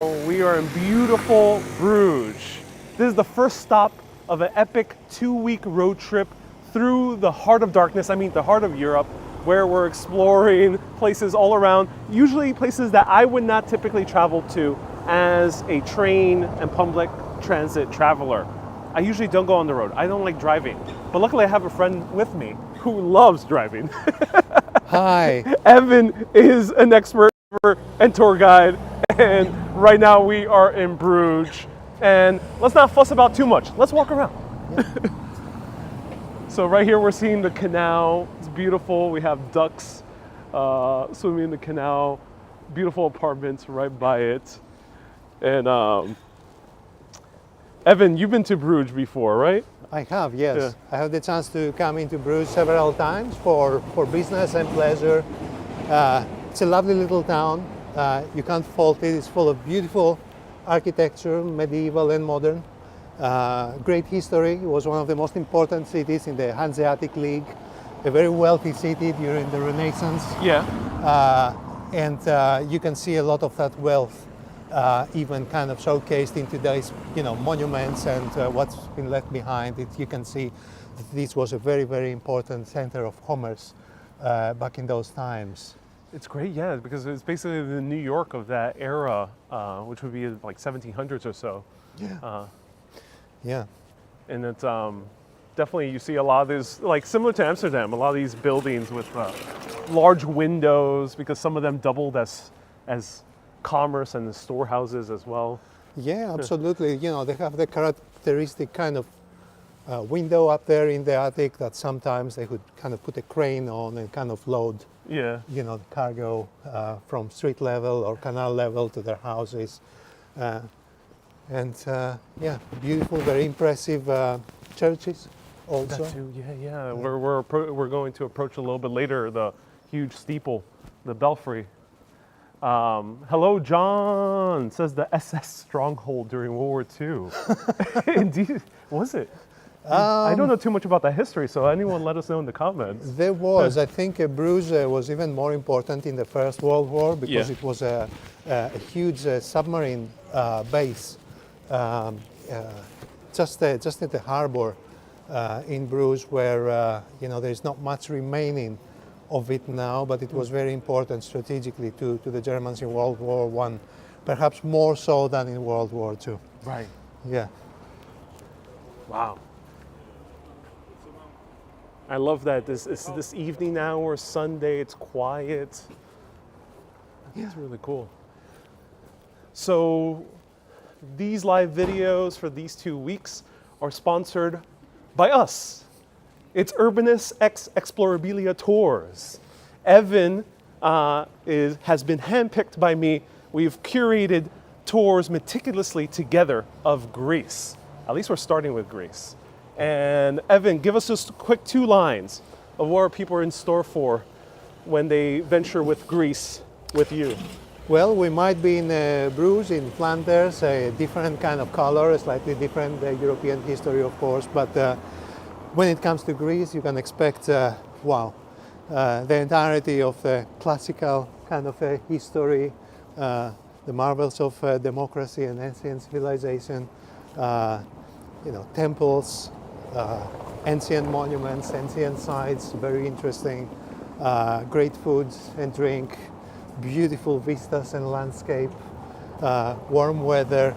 We are in beautiful Bruges. This is the first stop of an epic 2-week road trip through the heart of darkness, the heart of Europe, where we're exploring places all around, usually places that I would not typically travel to as a train and public transit traveler. I usually don't go on the road. I don't like driving. But luckily I have a friend with me who loves driving. Hi. Evan is an expert and tour guide, and right now we are in Bruges. And let's not fuss about too much. Let's walk around. Yeah. So right here we're seeing the canal. It's beautiful. We have ducks swimming in the canal. Beautiful apartments right by it. And Evan, you've been to Bruges before, right? I have, yes. Yeah. I have the chance to come into Bruges several times for business and pleasure. It's a lovely little town. You can't fault it. It's full of beautiful architecture, medieval and modern. Great history. It was one of the most important cities in the Hanseatic League. A very wealthy city during the Renaissance. Yeah. And you can see a lot of that wealth even kind of showcased in today's, monuments and what's been left behind. You can see that this was a very, very important center of commerce back in those times. It's great, yeah, because it's basically the New York of that era, which would be like 1700s or so. Yeah. Yeah. And it's definitely, you see a lot of these, like similar to Amsterdam, a lot of these buildings with large windows, because some of them doubled as commerce and the storehouses as well. Yeah, absolutely. They have the characteristic kind of window up there in the attic that sometimes they would kind of put a crane on and kind of load, Yeah. the cargo from street level or canal level to their houses. Yeah, beautiful, very impressive churches also. That too, yeah. We're going to approach a little bit later the huge steeple, the belfry. Hello, John, says the SS stronghold during World War II. Indeed, was it? I don't know too much about the history, so anyone let us know in the comments. There was. I think Bruges was even more important in the First World War because it was a huge submarine base just at the harbor in Bruges, where there's not much remaining of it now, but it was very important strategically to the Germans in World War I, perhaps more so than in World War II. Right. Yeah. Wow. I love that this evening hour, Sunday, it's quiet. It's really cool. So these live videos for these 2 weeks are sponsored by us. It's Urbanist X Explorabilia Tours. Evan has been handpicked by me. We've curated tours meticulously together of Greece. At least we're starting with Greece. And Evan, give us just quick 2 lines of what people are in store for when they venture with Greece with you. Well, we might be in Bruges, in Flanders, a different kind of color, a slightly different European history, of course, but when it comes to Greece, you can expect, the entirety of the classical kind of history, the marvels of democracy and ancient civilization, temples, ancient monuments, ancient sites, very interesting, great food and drink, beautiful vistas and landscape, warm weather,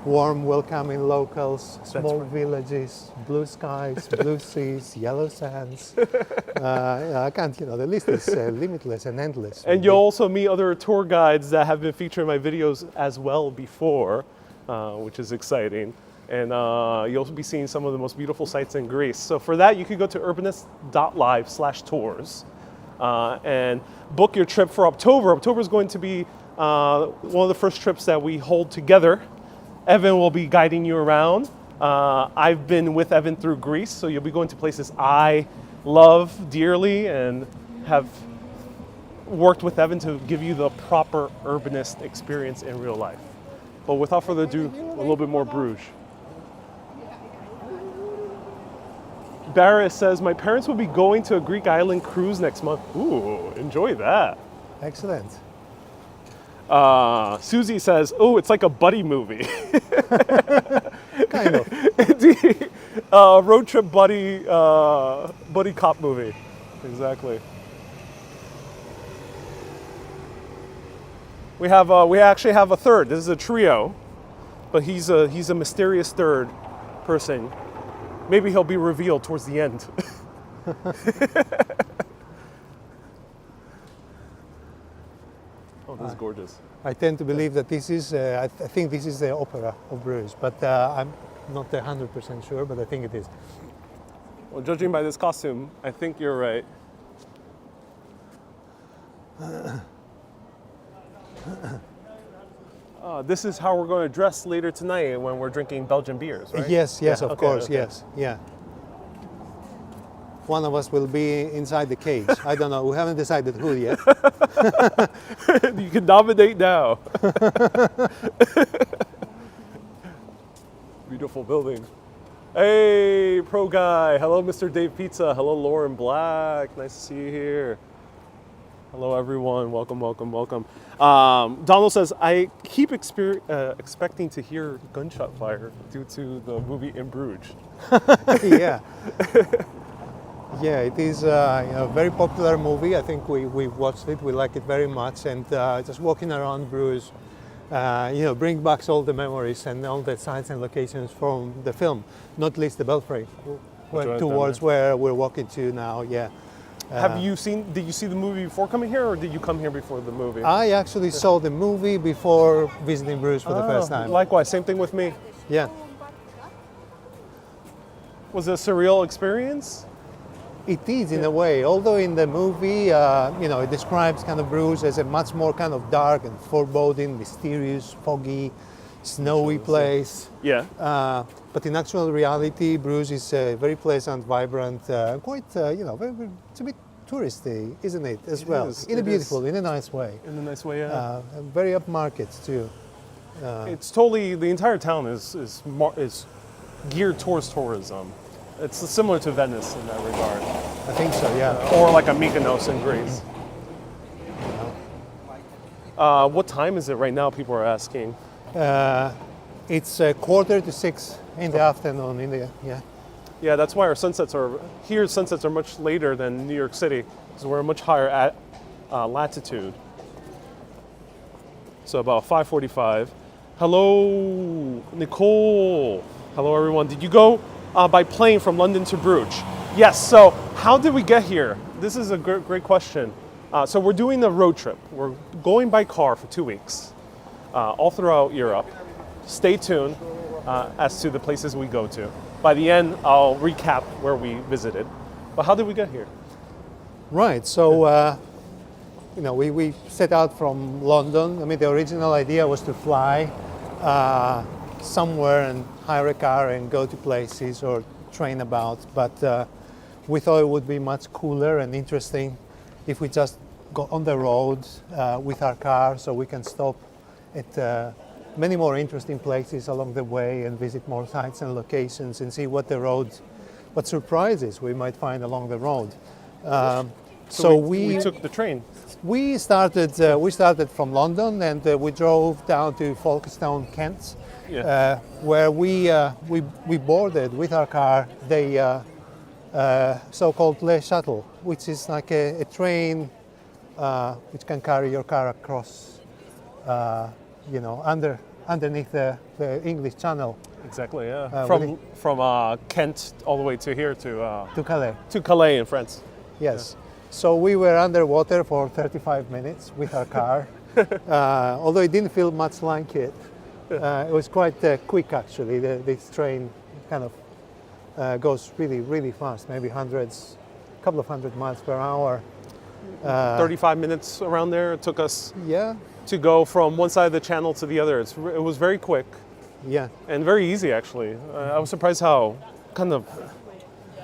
warm welcoming locals, small villages, blue skies, blue seas, yellow sands. I can't, the list is limitless and endless. And you'll also meet other tour guides that have been featured in my videos as well before, which is exciting. And you'll be seeing some of the most beautiful sites in Greece. So for that, you can go to urbanist.live/tours and book your trip for October. October is going to be one of the first trips that we hold together. Evan will be guiding you around. I've been with Evan through Greece, so you'll be going to places I love dearly and have worked with Evan to give you the proper urbanist experience in real life. But without further ado, a little bit more Bruges. Barris says, my parents will be going to a Greek island cruise next month. Ooh, enjoy that. Excellent. Susie says, "Oh, it's like a buddy movie." Kind of. Indeed. Road trip buddy cop movie. Exactly. We actually have a third. This is a trio, but he's a mysterious third person. Maybe he'll be revealed towards the end. Oh, this is gorgeous. I tend to believe that this is, I think this is the opera of Bruges, but I'm not 100% sure, but I think it is. Well, judging by this costume, I think you're right. This is how we're going to dress later tonight when we're drinking Belgian beers, right? Yes, Yeah, of okay, course, okay. yes, yeah. One of us will be inside the cage. I don't know, we haven't decided who yet. You can nominate now. Beautiful building. Hey, pro guy. Hello, Mr. Dave Pizza. Hello, Lauren Black. Nice to see you here. Hello, everyone. Welcome, welcome, welcome. Donald says, I keep expecting to hear gunshot fire due to the movie In Bruges. Yeah. Yeah, it is a very popular movie. I think we watched it. We like it very much. And just walking around Bruges, bring back all the memories and all the sites and locations from the film, not least the Belfry, towards where we're walking to now. Yeah. Did you see the movie before coming here, or did you come here before the movie? I actually saw the movie before visiting Bruges for the first time. Likewise, same thing with me. Yeah. Was it a surreal experience? It is in a way, although in the movie, it describes kind of Bruges as a much more kind of dark and foreboding, mysterious, foggy, snowy place. Yeah. But in actual reality, Bruges is very pleasant, vibrant, quite, it's a bit touristy, isn't it, as well? In a beautiful, in a nice way. In a nice way, yeah. Very upmarket, too. It's totally, the entire town is geared towards tourism. It's similar to Venice in that regard. I think so, yeah. Or like a Mykonos in Greece. What time is it right now, people are asking? It's 5:45 in the afternoon. Yeah, that's why our sunsets are much later than New York City, because we're much higher latitude. So about 5:45. Hello, Nicole. Hello, everyone. Did you go by plane from London to Bruges? Yes. So how did we get here? This is a great question. So we're doing a road trip. We're going by car for 2 weeks, all throughout Europe. Stay tuned as to the places we go to. By the end, I'll recap where we visited. But how did we get here? Right. So, we set out from London. I mean, the original idea was to fly somewhere and hire a car and go to places or train about. But we thought it would be much cooler and interesting if we just go on the road with our car, so we can stop at many more interesting places along the way and visit more sites and locations and see what surprises we might find along the road. So we took the train. We started from London and we drove down to Folkestone, Kent, where we boarded with our car the so-called Le Shuttle, which is like a train which can carry your car across, underneath the English Channel. Exactly, yeah. From Kent all the way to here to Calais. To Calais in France. Yes. Yeah. So we were underwater for 35 minutes with our car, although it didn't feel much like it. It was quite quick, actually. This train kind of goes really, really fast, maybe a couple of hundred miles per hour. 35 minutes around there it took us. Yeah. To go from one side of the channel to the other. It was very quick. Yeah. And very easy, actually. I was surprised how kind of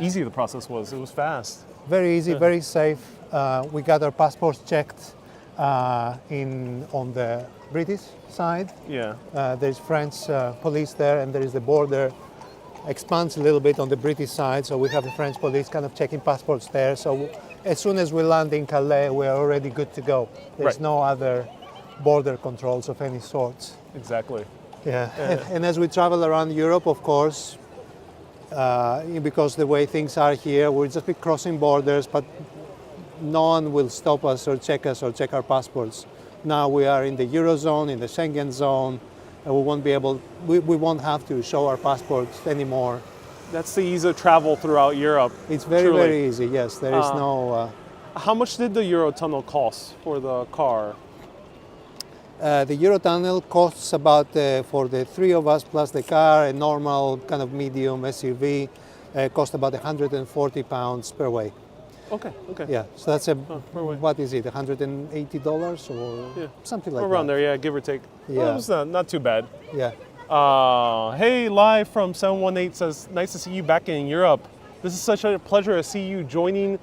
easy the process was. It was fast. Very easy, very safe. We got our passports checked on the British side. Yeah. There's French police there, and there is the border expands a little bit on the British side, so we have the French police kind of checking passports there. So as soon as we land in Calais, we're already good to go. There's no other border controls of any sort. Exactly. Yeah, and as we travel around Europe, of course, because the way things are here, we'll just be crossing borders, but no one will stop us or check our passports. Now we are in the Eurozone, in the Schengen zone, and we won't have to show our passports anymore. That's the ease of travel throughout Europe. It's very, truly. very easy, yes. There is no... How much did the Eurotunnel cost for the car? The Eurotunnel costs about, for the three of us plus the car, a normal kind of medium SUV, cost about £140 per way. Okay. Yeah, so that's per way. what is it, $180 or something like that? Around there, yeah, give or take. Yeah. Well, it's not too bad. Yeah. Hey, live from 718 says, nice to see you back in Europe. This is such a pleasure to see you joining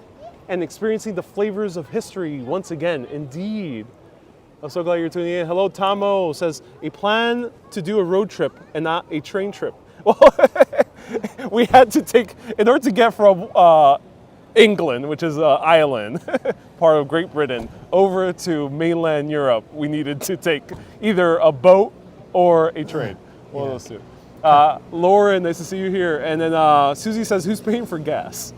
and experiencing the flavors of history once again. Indeed. I'm so glad you're tuning in. Hello, Tamo says, a plan to do a road trip and not a train trip. Well, we had to take, in order to get from England, which is Ireland, part of Great Britain, over to mainland Europe, we needed to take either a boat or a train. One of those two. Lauren, nice to see you here. And then Susie says, who's paying for gas?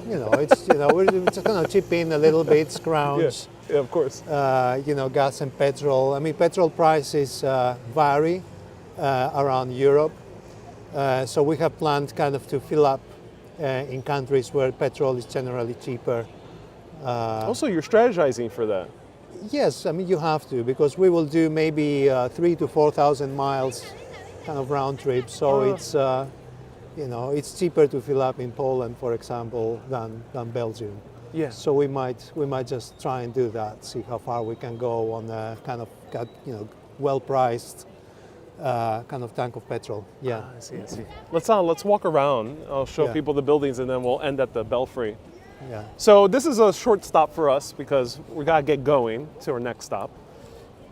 We're just going to chip in a little bit, scrounge. Yeah, of course. Gas and petrol. I mean, petrol prices vary around Europe. So we have planned kind of to fill up in countries where petrol is generally cheaper. Also, you're strategizing for that. Yes, I mean, you have to, because we will do maybe 3,000 to 4,000 miles kind of round trip. So it's cheaper to fill up in Poland, for example, than Belgium. Yeah. So we might just try and do that, see how far we can go on a kind of well-priced kind of tank of petrol. Yeah. I see. Let's walk around. I'll show people the buildings, and then we'll end at the Belfry. Yeah. So this is a short stop for us because we gotta get going to our next stop.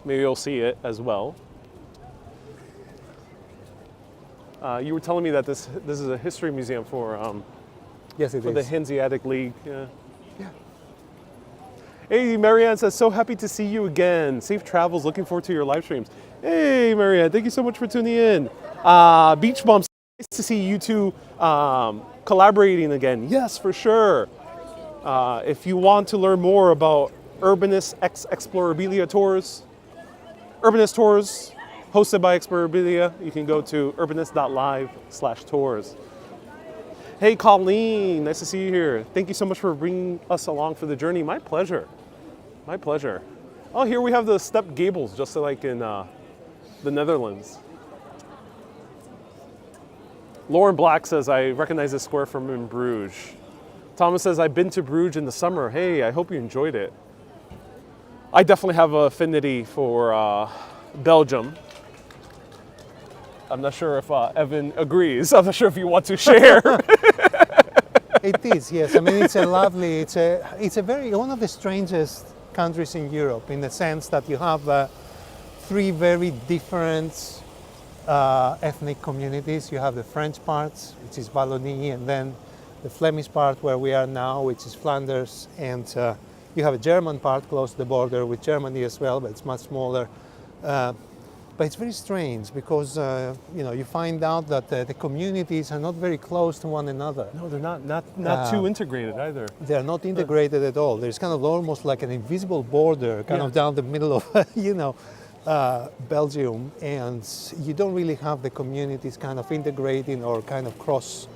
Maybe you'll see it as well. You were telling me that this is a history museum for yes, it for the is. Hanseatic League. Yeah. Hey, Marianne says, so happy to see you again. Safe travels. Looking forward to your live streams. Hey, Marianne, thank you so much for tuning in. Beach Bumps, nice to see you two collaborating again. Yes, for sure. If you want to learn more about Urbanist X Explorabilia Tours, Urbanist Tours, hosted by Explorabilia, you can go to urbanist.live/tours. Hey, Colleen, nice to see you here. Thank you so much for bringing us along for the journey. My pleasure. My pleasure. Oh, here we have the stepped gables, just like in the Netherlands. Lauren Black says, I recognize this square from in Bruges. Thomas says, I've been to Bruges in the summer. Hey, I hope you enjoyed it. I definitely have an affinity for Belgium. I'm not sure if Evan agrees. I'm not sure if you want to share. It is, yes. I mean, it's a lovely, it's a very, one of the strangest countries in Europe, in the sense that you have three very different ethnic communities. You have the French parts, which is Wallonie, and then the Flemish part where we are now, which is Flanders, and you have a German part close to the border with Germany as well, but it's much smaller. But it's very strange because you find out that the communities are not very close to one another. No, they're not too integrated either. They're not integrated at all. There's kind of almost like an invisible border kind of down the middle of Belgium, and you don't really have the communities kind of integrating or kind of cross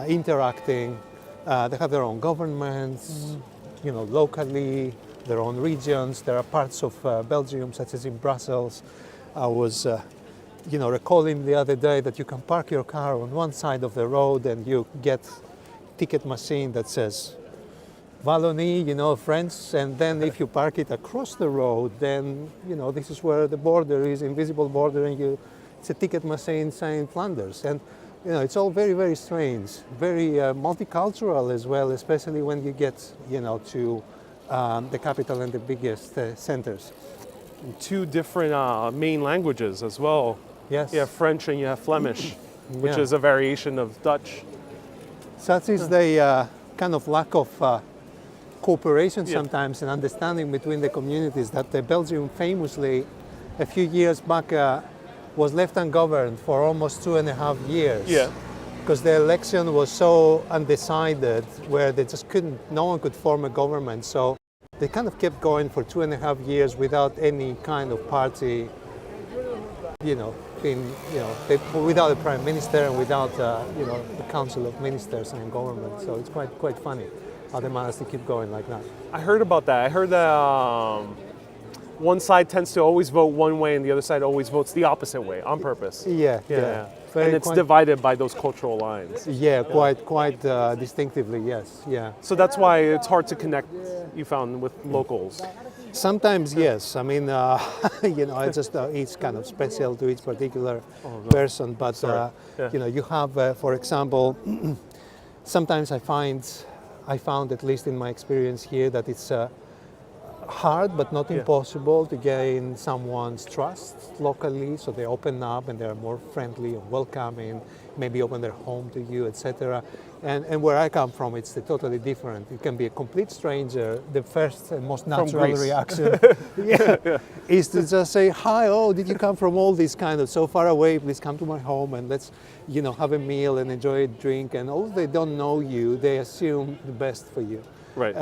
interacting. They have their own governments, locally, their own regions. There are parts of Belgium, such as in Brussels. I was, recalling the other day that you can park your car on one side of the road and you get ticket machine that says Wallonie, French, and then if you park it across the road, then, this is where the border is, invisible border, and it's a ticket machine saying Flanders. And, it's all very, very strange, very multicultural as well, especially when you get, to the capital and the biggest centers. Two different main languages as well. Yes. You have French and you have Flemish, which is a variation of Dutch. Such is the kind of lack of cooperation Yeah. sometimes and understanding between the communities that Belgium famously, a few years back, was left ungoverned for almost 2.5 years. Yeah. Because the election was so undecided, where they just no one could form a government. So they kind of kept going for 2.5 years without any kind of party, without a prime minister and without, a council of ministers and government. So it's quite funny how they managed to keep going like that. I heard about that. I heard that one side tends to always vote one way and the other side always votes the opposite way on purpose. Yeah. And it's divided by those cultural lines. Yeah, quite distinctively, yes, yeah. So that's why it's hard to connect, you found, with locals. Sometimes, yes. I mean, it's just each kind of special to each particular person. But, you have, for example, sometimes I found, at least in my experience here, that it's hard but not impossible to gain someone's trust locally, so they open up and they're more friendly and welcoming, maybe open their home to you, etc. And where I come from, it's totally different. It can be a complete stranger. The first and most natural reaction is to just say, hi, oh, did you come from all this kind of so far away? Please come to my home and let's have a meal and enjoy a drink. And although they don't know you, they assume the best for you. Right.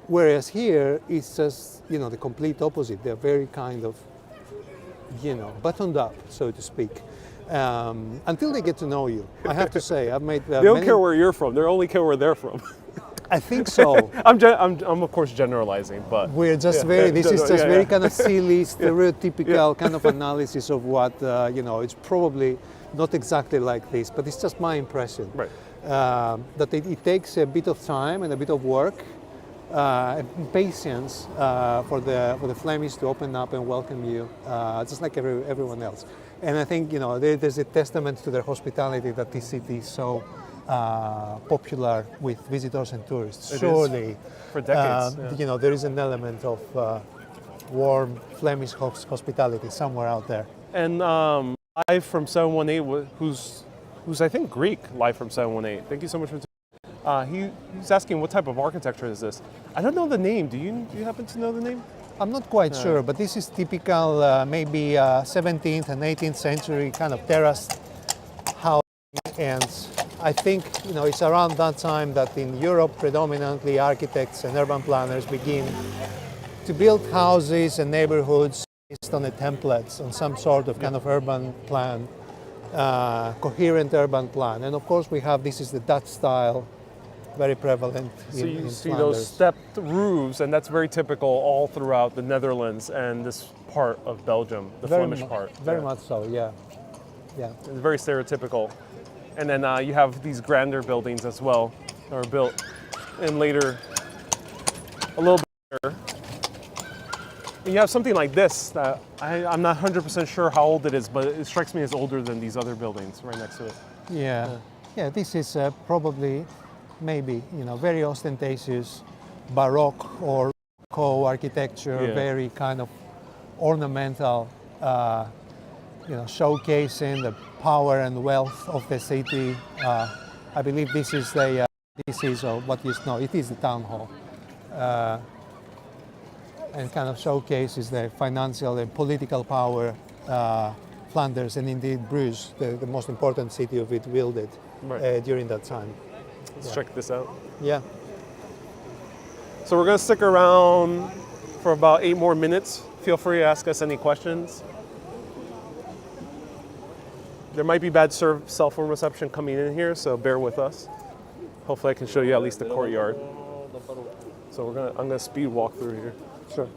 Whereas here, it's just, the complete opposite. They're very kind of, buttoned up, so to speak, until they get to know you. I have to say, I've made they don't care where you're from. They only care where they're from. I think so. I'm of course generalizing, but we're just this is just very kind of silly, stereotypical kind of analysis of what, it's probably not exactly like this, but it's just my impression. Right. That it takes a bit of time and a bit of work, patience for the Flemish to open up and welcome you, just like everyone else. And I think there's a testament to their hospitality that this city is so popular with visitors and tourists. Surely, for decades. There is an element of warm Flemish hospitality somewhere out there. And live from 718, who's I think Greek, live from 718. Thank you so much for. He's asking what type of architecture is this? I don't know the name. Do you happen to know the name? I'm not quite sure, but this is typical maybe 17th and 18th century kind of terraced house. And I think it's around that time that in Europe predominantly architects and urban planners begin to build houses and neighborhoods based on a template, on some sort of kind of urban plan, coherent urban plan. And of course we have, this is the Dutch style, very prevalent so you in see Flanders. those stepped roofs, and that's very typical all throughout the Netherlands and this part of Belgium, the Flemish part. Very much so, yeah. It's very stereotypical. And then you have these grander buildings as well, that are built in later, a little bit later. And you have something like this that I'm not 100% sure how old it is, but it strikes me as older than these other buildings right next to it. Yeah, this is probably, maybe, very ostentatious Baroque or Rococo architecture, very kind of ornamental, showcasing the power and wealth of the city. I believe this is what you know. It is the town hall, and kind of showcases the financial and political power Flanders and indeed Bruges, the most important city of it, wielded during that time. Let's check this out. Yeah. So we're going to stick around for about 8 more minutes. Feel free to ask us any questions. There might be bad cell phone reception coming in here, so bear with us. Hopefully I can show you at least the courtyard. So I'm gonna speed walk through here. Sure.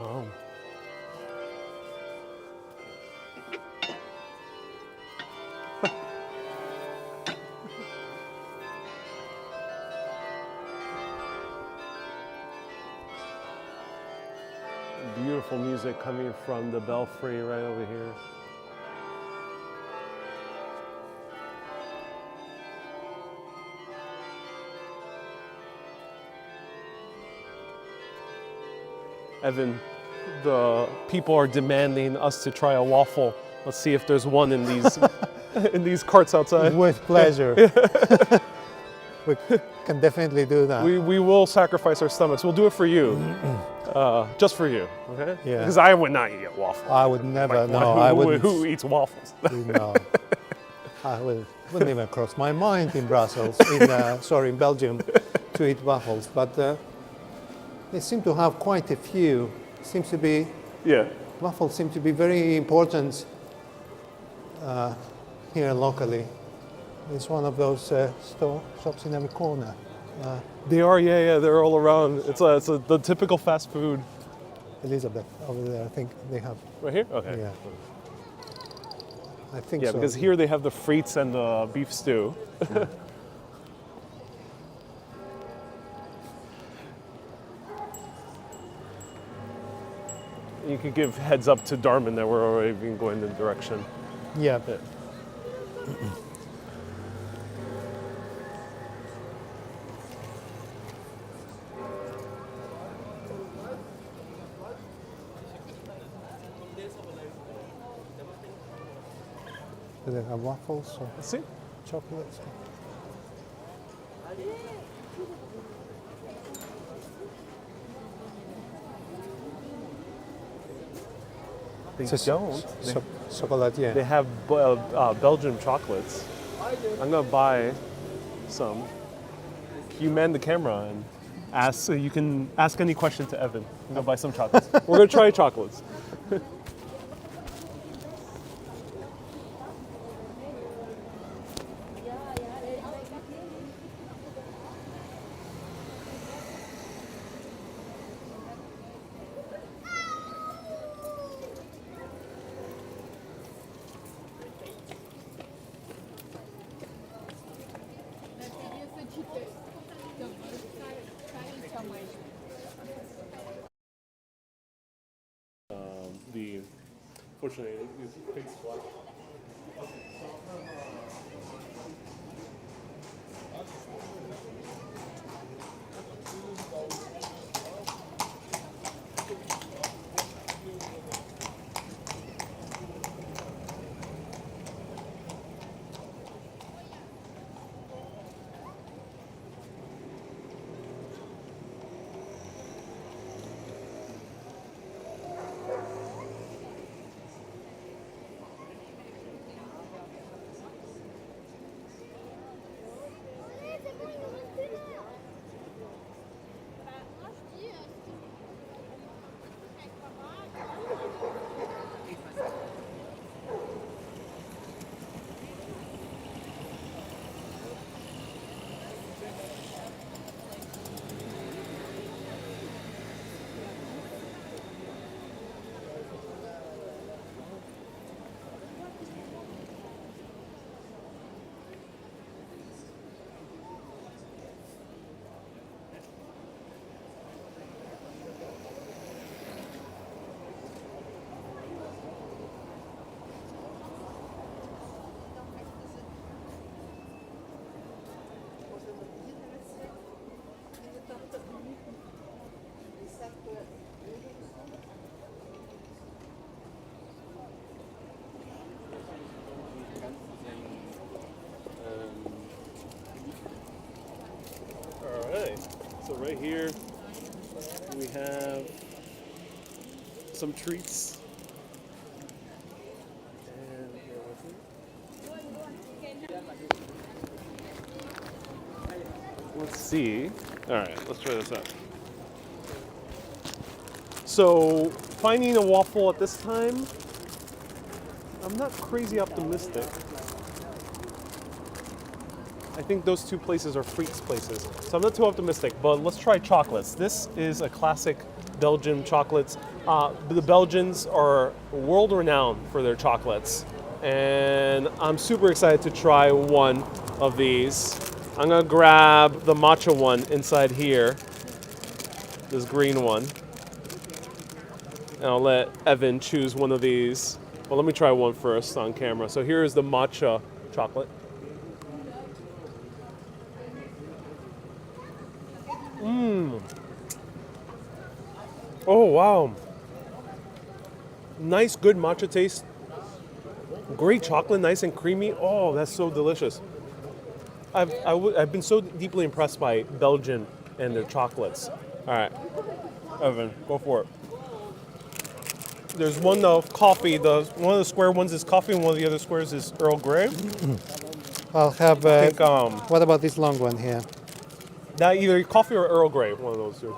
Oh. Beautiful music coming from the belfry right over here. Evan, the people are demanding us to try a waffle. Let's see if there's one in these in these carts outside. With pleasure. We can definitely do that. We will sacrifice our stomachs. We'll do it for you, just for you, okay? Yeah. Because I would not eat a waffle. I would never. No, who, I wouldn't. Who eats waffles? No, wouldn't even cross my mind in Brussels, in Belgium, to eat waffles. But they seem to have quite a few. Seems to be Yeah. waffles seem to be very important here locally. It's one of those shops in every corner. They are, yeah, they're all around. It's the typical fast food. Elizabeth over there, I think they have. Right here? Okay. Yeah, I think Yeah, so. because here they have the frites and the beef stew. You could give heads up to Darman that we're already been going in the direction. Yeah. Do they have waffles or Let's see. chocolates? They It's don't. Chocolatier. They have Belgian chocolates. I'm gonna buy some. You man the camera and ask. So you can ask any question to Evan. I'm gonna buy some chocolates. We're gonna try chocolates. Fortunately, these pigs fly. So right here we have some treats. And let's see. All right, let's try this out. So finding a waffle at this time, I'm not crazy optimistic. I think those two places are Freaks places. So I'm not too optimistic, but let's try chocolates. This is a classic Belgian chocolates. The Belgians are world-renowned for their chocolates, and I'm super excited to try one of these. I'm gonna grab the matcha one inside here, this green one, and I'll let Evan choose one of these. Well, let me try one first on camera. So here is the matcha chocolate. Oh, wow. Nice, good matcha taste. Great chocolate, nice and creamy. Oh, that's so delicious. I've been so deeply impressed by Belgian and their chocolates. All right, Evan, go for it. There's one of coffee. One of the square ones is coffee, and one of the other squares is Earl Grey. I'll have. I think What about this long one here? that either coffee or Earl Grey, one of those two.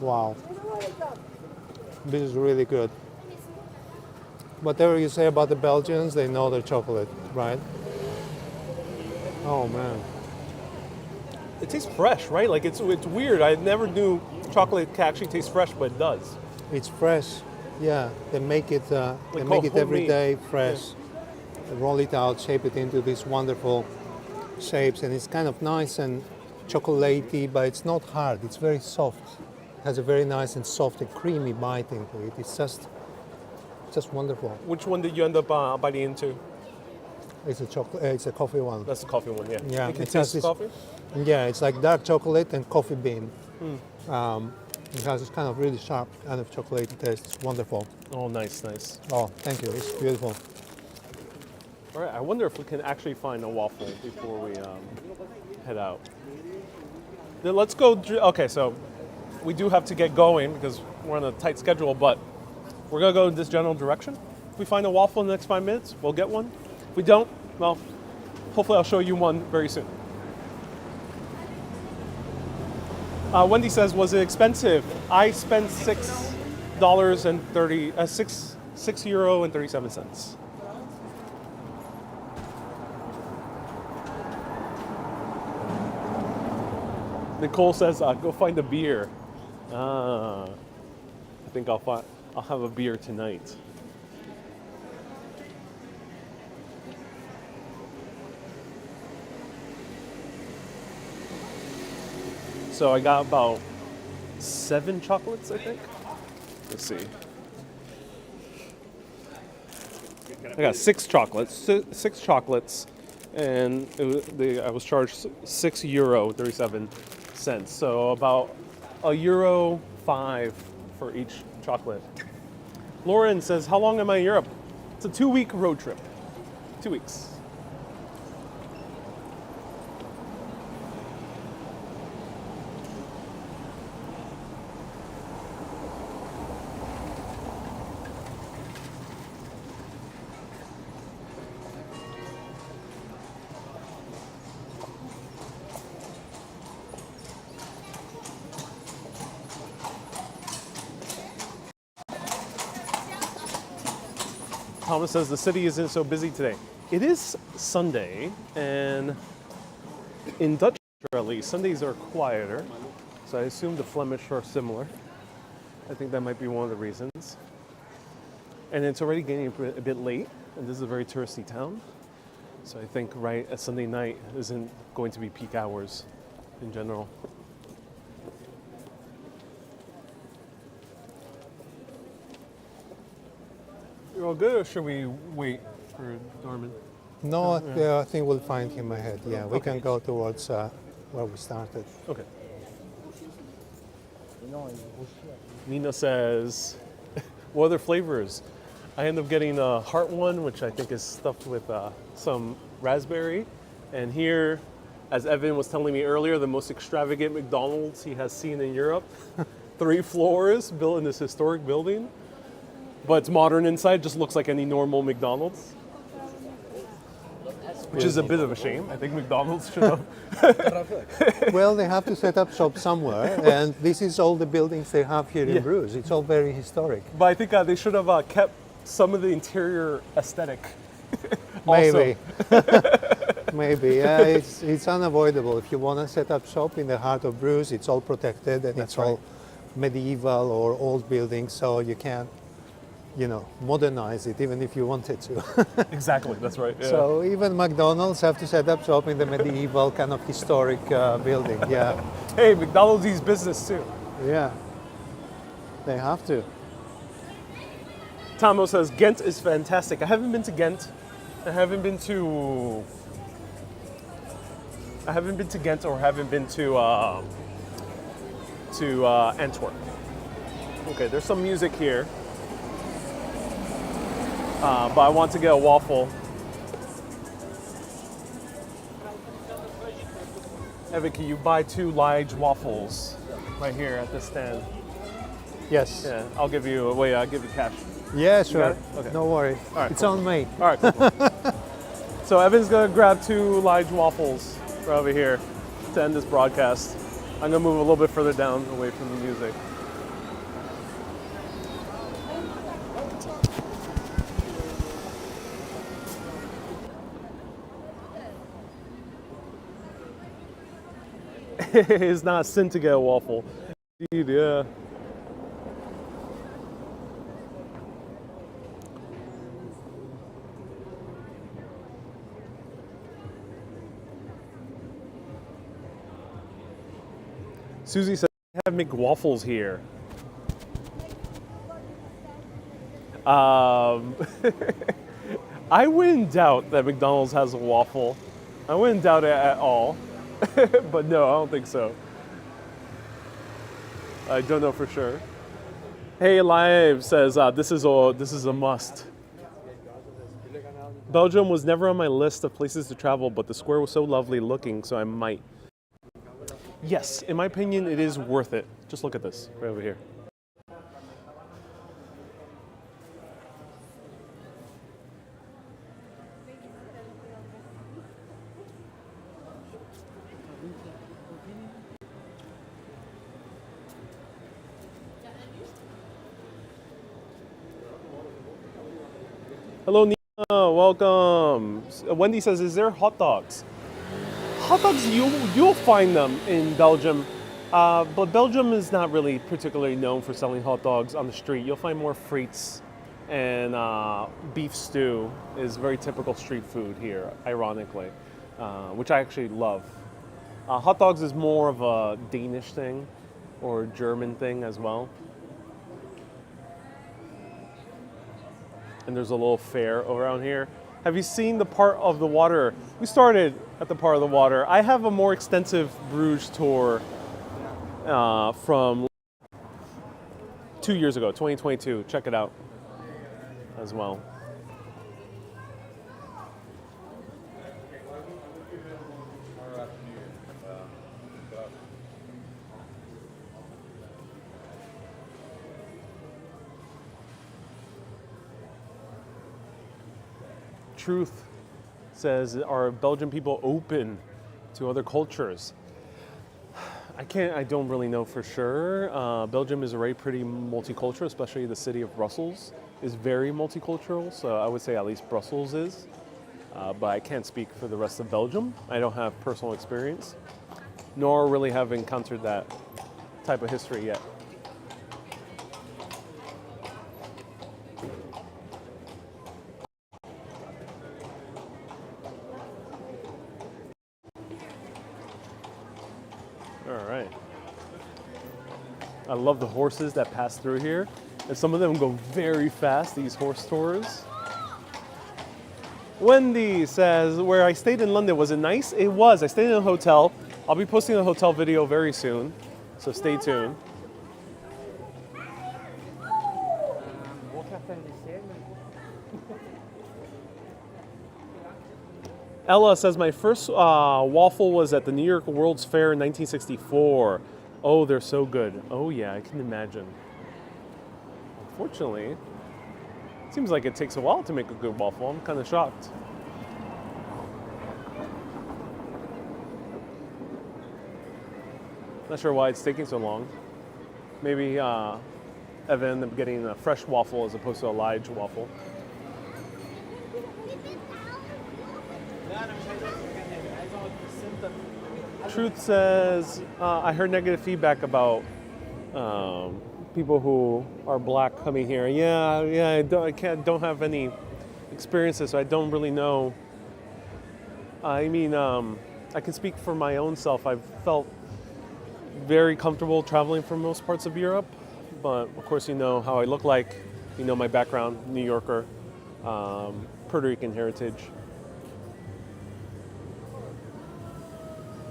Wow. This is really good. Whatever you say about the Belgians, they know their chocolate, right? Oh man. It tastes fresh, right? Like it's weird. I never knew chocolate can actually taste fresh, but it does. It's fresh. Yeah, they make it. They Like make it every homemade. day fresh. They roll it out, shape it into these wonderful shapes, and it's kind of nice and chocolatey, but it's not hard. It's very soft. It has a very nice and soft and creamy bite into it. It's just wonderful. Which one did you end up biting into? It's a chocolate. It's a coffee one. That's the coffee one, yeah. Yeah, You can it has taste this- coffee? Yeah, it's like dark chocolate and coffee bean. It has this kind of really sharp kind of chocolatey taste. It's wonderful. Oh, nice, nice. Oh, thank you. It's beautiful. All right, I wonder if we can actually find a waffle before we head out. Then let's go. Okay, so we do have to get going because we're on a tight schedule, but we're gonna go in this general direction. If we find a waffle in the next 5 minutes, we'll get one. If we don't, well, hopefully I'll show you one very soon. Wendy says, was it expensive? I spent €6.37. Nicole says, go find a beer. I think I'll have a beer tonight. So I got about 7 chocolates, I think. Let's see. I got 6 chocolates, and I was charged €6.37. So about €1.05 for each chocolate. Lauren says, how long am I in Europe? It's a 2-week road trip. 2 weeks. Thomas says the city isn't so busy today. It is Sunday, and in Dutch at least, Sundays are quieter. So I assume the Flemish are similar. I think that might be one of the reasons. And it's already getting a bit late, and this is a very touristy town. So I think a Sunday night isn't going to be peak hours in general. You're all good, or should we wait for Norman? No, I think we'll find him ahead. Yeah, we can go towards where we started. Okay. Nina says, what other flavors? I end up getting a heart one, which I think is stuffed with some raspberry. And here, as Evan was telling me earlier, the most extravagant McDonald's he has seen in Europe. 3 floors, built in this historic building. But it's modern inside, just looks like any normal McDonald's. Which is a bit of a shame. I think McDonald's should have. Well, they have to set up shop somewhere, and this is all the buildings they have here in Bruges. It's all very historic. But I think they should have kept some of the interior aesthetic. Maybe. Maybe. It's unavoidable. If you want to set up shop in the heart of Bruges, it's all protected and it's all medieval or old buildings, so you can't, modernize it even if you wanted to. Exactly, that's right. Yeah. So even McDonald's have to set up shop in the medieval kind of historic building. Yeah. Hey, McDonald's needs business too. Yeah. They have to. Tomo says Ghent is fantastic. I haven't been to Ghent. I haven't been to Ghent or haven't been to Antwerp. Okay, there's some music here, but I want to get a waffle. Evan, can you buy 2 large waffles right here at this stand? Yes. Yeah, I'll give you. Wait, I'll give you cash. Yeah, got sure. it? Okay. No worry. All right, It's cool. on me. All right, cool. So Evan's gonna grab 2 large waffles right over here to end this broadcast. I'm gonna move a little bit further down away from the music. It's not a sin to get a waffle. Indeed, yeah. Susie said, "I have McWaffles here." I wouldn't doubt that McDonald's has a waffle. I wouldn't doubt it at all. But no, I don't think so. I don't know for sure. Hey Live says, this is a must. Belgium was never on my list of places to travel, but the square was so lovely looking, so I might. Yes, in my opinion, it is worth it. Just look at this right over here. Hello, Nina. Welcome. Wendy says, "Is there hot dogs?" Hot dogs, you'll find them in Belgium, but Belgium is not really particularly known for selling hot dogs on the street. You'll find more frites, and beef stew is very typical street food here, ironically, which I actually love. Hot dogs is more of a Danish thing or German thing as well. And there's a little fair around here. Have you seen the part of the water? We started at the part of the water. I have a more extensive Bruges tour from 2 years ago, 2022. Check it out as well. Truth says, are Belgian people open to other cultures? I don't really know for sure. Belgium is already pretty multicultural, especially the city of Brussels is very multicultural. So I would say at least Brussels is, but I can't speak for the rest of Belgium. I don't have personal experience, nor really have encountered that type of history yet. All right. I love the horses that pass through here. And some of them go very fast, these horse tours. Wendy says, where I stayed in London, was it nice? It was. I stayed in a hotel. I'll be posting a hotel video very soon, so stay tuned. Ella says, my first waffle was at the New York World's Fair in 1964. Oh, they're so good. Oh yeah, I can imagine. Unfortunately, it seems like it takes a while to make a good waffle. I'm kind of shocked. Not sure why it's taking so long. Maybe Evan ended up getting a fresh waffle as opposed to a large waffle. Truth says, I heard negative feedback about people who are black coming here. Yeah, don't have any experiences, so I don't really know. I mean, I can speak for my own self. I've felt very comfortable traveling from most parts of Europe, but of course you know how I look like, you know my background, New Yorker, Puerto Rican heritage.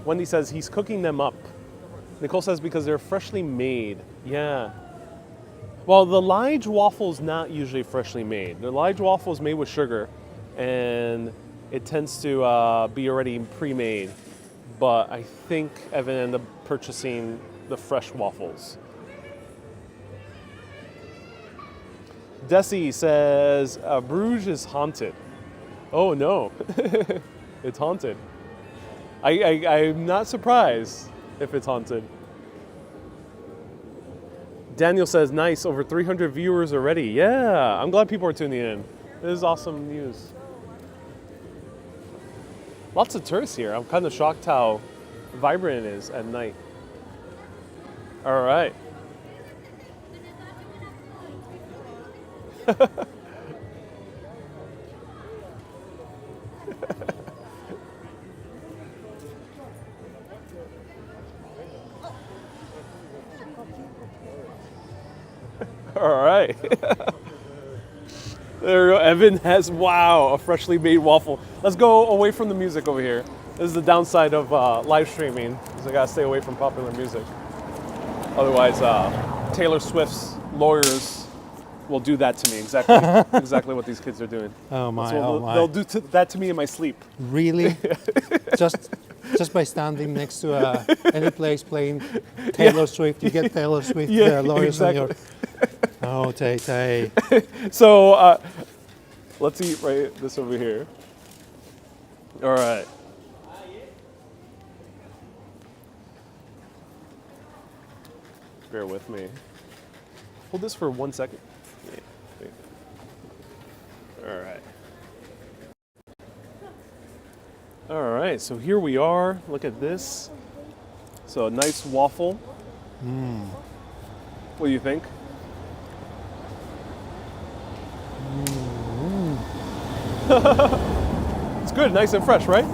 Wendy says he's cooking them up. Nicole says because they're freshly made. Yeah. Well, the Lige waffle is not usually freshly made. The Lige waffle is made with sugar, and it tends to be already pre-made. But I think Evan ended up purchasing the fresh waffles. Desi says Bruges is haunted. Oh no, it's haunted. I'm not surprised if it's haunted. Daniel says, nice, over 300 viewers already. Yeah, I'm glad people are tuning in. This is awesome news. Lots of tourists here. I'm kind of shocked how vibrant it is at night. All right. All right. There we go. Evan has, wow, a freshly made waffle. Let's go away from the music over here. This is the downside of live streaming, because I gotta stay away from popular music. Otherwise, Taylor Swift's lawyers will do that to me. Exactly what these kids are doing. Oh my, They'll do that to me in my sleep. Really? just by standing next to any place playing Taylor Swift, you get Taylor Swift lawyers on your... Oh, Tay. So let's eat this over here. All right. Bear with me. Hold this for 1 second. All right. All right, so here we are. Look at this. So a nice waffle. What do you think? It's good, nice and fresh, right?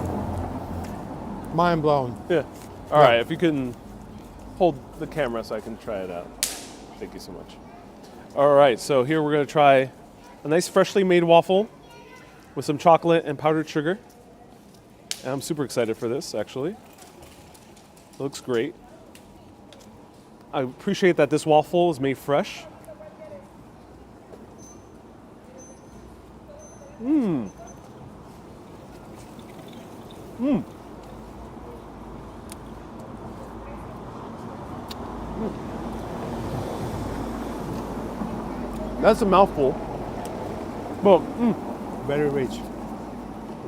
Mind blown. Yeah. All right, if you can hold the camera so I can try it out. Thank you so much. All right, so here we're gonna try a nice freshly made waffle with some chocolate and powdered sugar. And I'm super excited for this, actually. It looks great. I appreciate that this waffle is made fresh. That's a mouthful. But Very rich.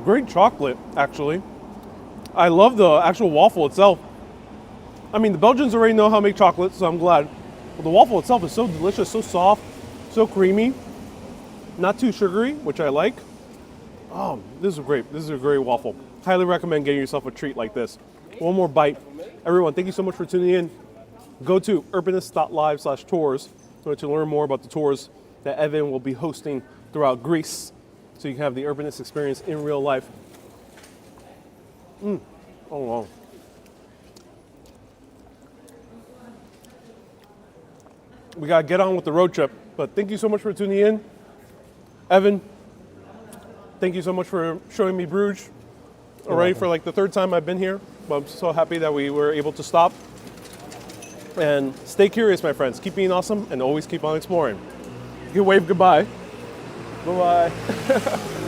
great chocolate, actually. I love the actual waffle itself. I mean, the Belgians already know how to make chocolate, so I'm glad. But the waffle itself is so delicious, so soft, so creamy. Not too sugary, which I like. Oh, this is great. This is a great waffle. Highly recommend getting yourself a treat like this. One more bite. Everyone, thank you so much for tuning in. Go to urbanist.live/tours to learn more about the tours that Evan will be hosting throughout Greece, so you can have the Urbanist experience in real life. Oh, wow. We gotta get on with the road trip, but thank you so much for tuning in. Evan, thank you so much for showing me Bruges already for like the third time I've been here. But I'm so happy that we were able to stop. And stay curious, my friends. Keep being awesome and always keep on exploring. You can wave goodbye. Bye-bye.